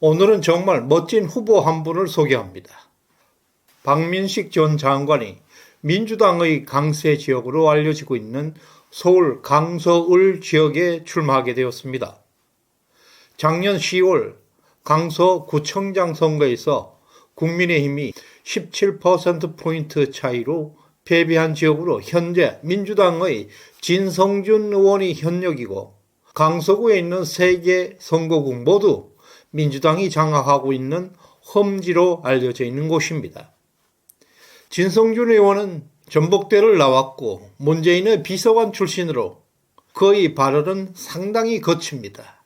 오늘은 정말 멋진 후보 한 분을 소개합니다. 박민식 전 장관이 민주당의 강세 지역으로 알려지고 있는 서울 강서을 지역에 출마하게 되었습니다. 작년 10월 강서구청장 선거에서 국민의힘이 17%포인트 차이로 패배한 지역으로 현재 민주당의 진성준 의원이 현역이고, 강서구에 있는 3개 선거구 모두 민주당이 장악하고 있는 험지로 알려져 있는 곳입니다. 진성준 의원은 전북대를 나왔고 문재인의 비서관 출신으로 그의 발언은 상당히 거칩니다.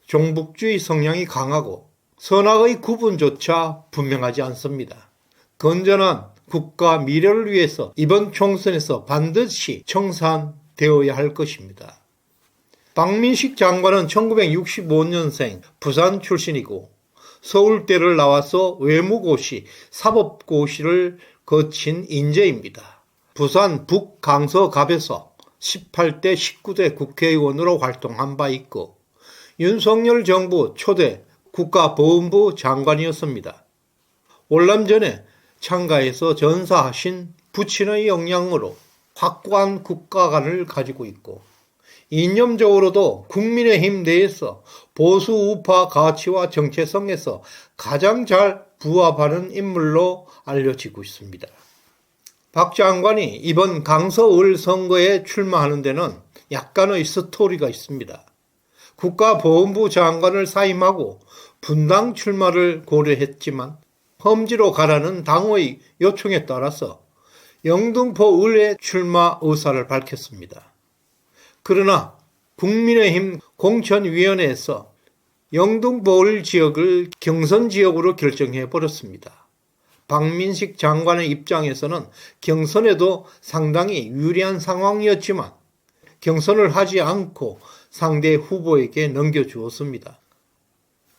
종북주의 성향이 강하고 선악의 구분조차 분명하지 않습니다. 건전한 국가 미래를 위해서 이번 총선에서 반드시 청산되어야 할 것입니다. 박민식 장관은 1965년생 부산 출신이고 서울대를 나와서 외무고시, 사법고시를 거친 인재입니다. 부산 북강서갑에서 18대 19대 국회의원으로 활동한 바 있고 윤석열 정부 초대 국가보훈부 장관이었습니다. 월남전에 창가에서 전사하신 부친의 영향으로 확고한 국가관을 가지고 있고, 이념적으로도 국민의힘 내에서 보수 우파 가치와 정체성에서 가장 잘 부합하는 인물로 알려지고 있습니다. 박 장관이 이번 강서을 선거에 출마하는 데는 약간의 스토리가 있습니다. 국가보훈부 장관을 사임하고 분당 출마를 고려했지만 험지로 가라는 당의 요청에 따라서 영등포을에 출마 의사를 밝혔습니다. 그러나 국민의힘 공천위원회에서 영등포을 지역을 경선지역으로 결정해버렸습니다. 박민식 장관의 입장에서는 경선에도 상당히 유리한 상황이었지만 경선을 하지 않고 상대 후보에게 넘겨주었습니다.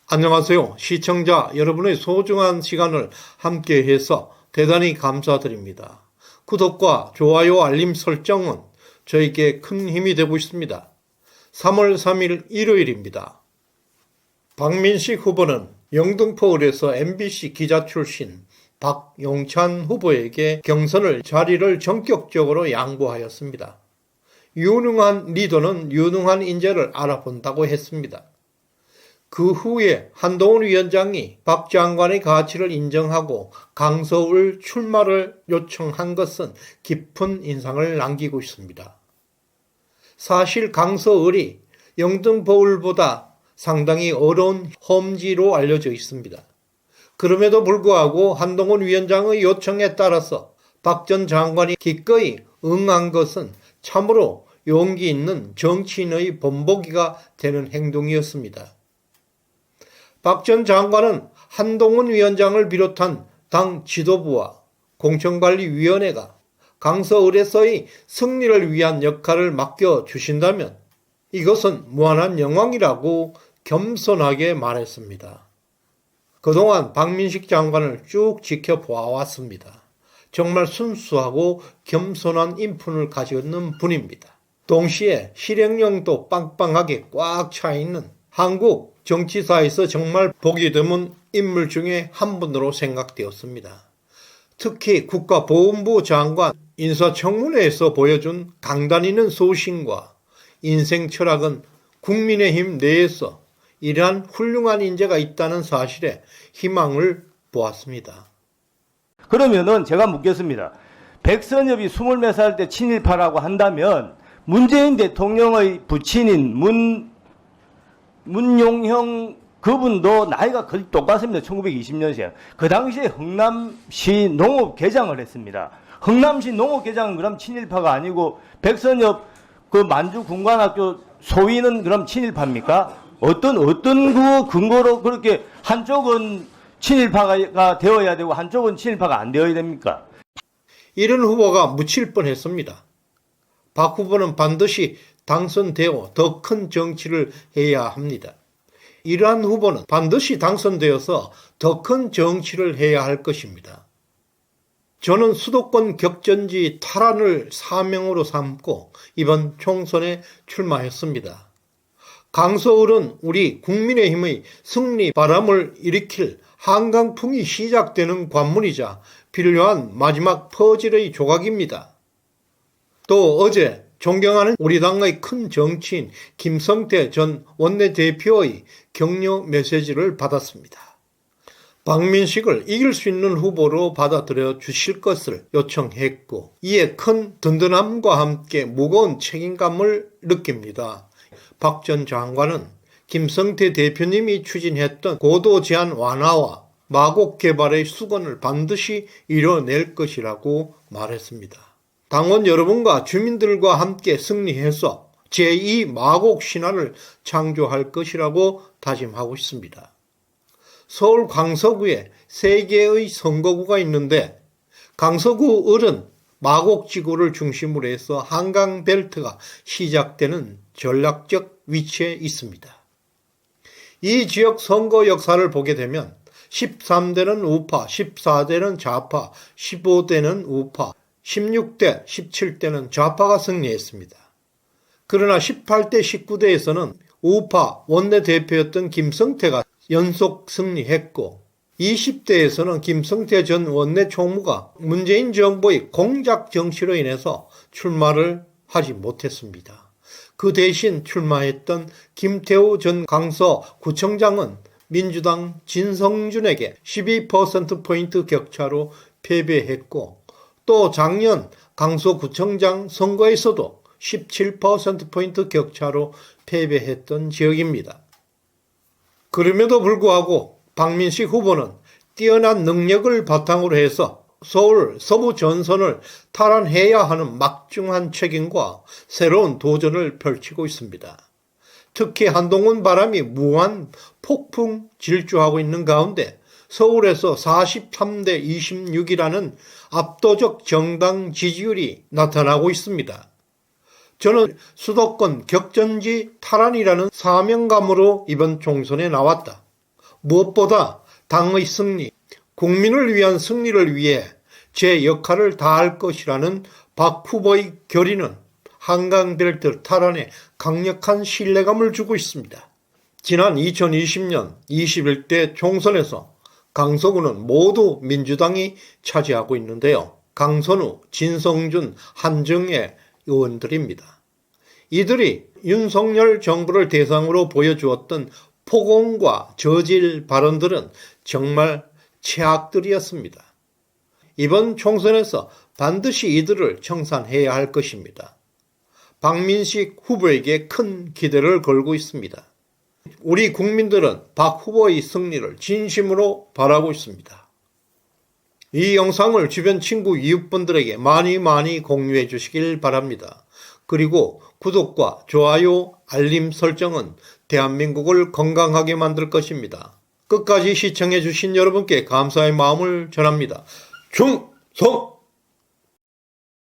안녕하세요. 시청자 여러분의 소중한 시간을 함께해서 대단히 감사드립니다. 구독과 좋아요, 알림 설정은 저에게 큰 힘이 되고 있습니다. 3월 3일 일요일입니다. 박민식 후보는 영등포을에서 MBC 기자 출신 박용찬 후보에게 경선을 자리를 전격적으로 양보하였습니다. 유능한 리더는 유능한 인재를 알아본다고 했습니다. 그 후에 한동훈 위원장이 박 장관의 가치를 인정하고 강서을 출마를 요청한 것은 깊은 인상을 남기고 있습니다. 사실 강서을이 영등포을보다 상당히 어려운 험지로 알려져 있습니다. 그럼에도 불구하고 한동훈 위원장의 요청에 따라서 박 전 장관이 기꺼이 응한 것은 참으로 용기 있는 정치인의 본보기가 되는 행동이었습니다. 박 전 장관은 한동훈 위원장을 비롯한 당 지도부와 공천관리위원회가 강서을에서의 승리를 위한 역할을 맡겨주신다면 이것은 무한한 영광이라고 겸손하게 말했습니다. 그동안 박민식 장관을 쭉 지켜보아왔습니다. 정말 순수하고 겸손한 인품을 가지고 있는 분입니다. 동시에 실행력도 빵빵하게 꽉 차 있는 한국 정치사에서 정말 보기 드문 인물 중에 한 분으로 생각되었습니다. 특히 국가보훈부 장관 인사청문회에서 보여준 강단 있는 소신과 인생 철학은 국민의힘 내에서 이러한 훌륭한 인재가 있다는 사실에 희망을 보았습니다. 그러면은 제가 묻겠습니다. 백선엽이 24살 때 친일파라고 한다면 문재인 대통령의 부친인 문용형 그분도 나이가 거의 똑같습니다. 1920년생. 그 당시에 흥남시 농업개장을 했습니다. 흥남시 농업개장은 그럼 친일파가 아니고 백선엽 그 만주군관학교 소위는 그럼 친일파입니까? 어떤 그 근거로 그렇게 한쪽은 친일파가 되어야 되고 한쪽은 친일파가 안 되어야 됩니까? 이런 후보가 묻힐 뻔했습니다. 박 후보는 반드시 당선되어 더 큰 정치를 해야 합니다. 이러한 후보는 반드시 당선되어서 더 큰 정치를 해야 할 것입니다. 저는 수도권 격전지 탈환을 사명으로 삼고 이번 총선에 출마했습니다. 강서울은 우리 국민의힘의 승리 바람을 일으킬 한강풍이 시작되는 관문이자 필요한 마지막 퍼즐의 조각입니다. 또 어제 존경하는 우리 당의 큰 정치인 김성태 전 원내대표의 격려 메시지를 받았습니다. 박민식을 이길 수 있는 후보로 받아들여 주실 것을 요청했고, 이에 큰 든든함과 함께 무거운 책임감을 느낍니다. 박 전 장관은 김성태 대표님이 추진했던 고도 제한 완화와 마곡 개발의 수건을 반드시 이뤄낼 것이라고 말했습니다. 당원 여러분과 주민들과 함께 승리해서 제2 마곡 신화를 창조할 것이라고 다짐하고 있습니다. 서울 강서구에 3개의 선거구가 있는데, 강서구 을은 마곡지구를 중심으로 해서 한강벨트가 시작되는 전략적 위치에 있습니다. 이 지역 선거 역사를 보게 되면 13대는 우파, 14대는 좌파, 15대는 우파, 16대, 17대는 좌파가 승리했습니다. 그러나 18대, 19대에서는 우파 원내대표였던 김성태가 연속 승리했고, 20대에서는 김성태 전 원내총무가 문재인 정부의 공작 정치로 인해서 출마를 하지 못했습니다. 그 대신 출마했던 김태우 전 강서구청장은 민주당 진성준에게 12%포인트 격차로 패배했고, 또 작년 강서구청장 선거에서도 17%포인트 격차로 패배했던 지역입니다. 그럼에도 불구하고 박민식 후보는 뛰어난 능력을 바탕으로 해서 서울 서부 전선을 탈환해야 하는 막중한 책임과 새로운 도전을 펼치고 있습니다. 특히 한동훈 바람이 무한 폭풍 질주하고 있는 가운데 서울에서 43대 26이라는 압도적 정당 지지율이 나타나고 있습니다. 저는 수도권 격전지 탈환이라는 사명감으로 이번 총선에 나왔다. 무엇보다 당의 승리, 국민을 위한 승리를 위해 제 역할을 다할 것이라는 박 후보의 결의는 한강벨트 탈환에 강력한 신뢰감을 주고 있습니다. 지난 2020년 21대 총선에서 강서구는 모두 민주당이 차지하고 있는데요. 강선우, 진성준, 한정혜 의원들입니다. 이들이 윤석열 정부를 대상으로 보여주었던 폭언과 저질 발언들은 정말 최악들이었습니다. 이번 총선에서 반드시 이들을 청산해야 할 것입니다. 박민식 후보에게 큰 기대를 걸고 있습니다. 우리 국민들은 박 후보의 승리를 진심으로 바라고 있습니다. 이 영상을 주변 친구 이웃분들에게 많이 공유해 주시길 바랍니다. 그리고 구독과 좋아요, 알림 설정은 대한민국을 건강하게 만들 것입니다. 끝까지 시청해 주신 여러분께 감사의 마음을 전합니다. 충성!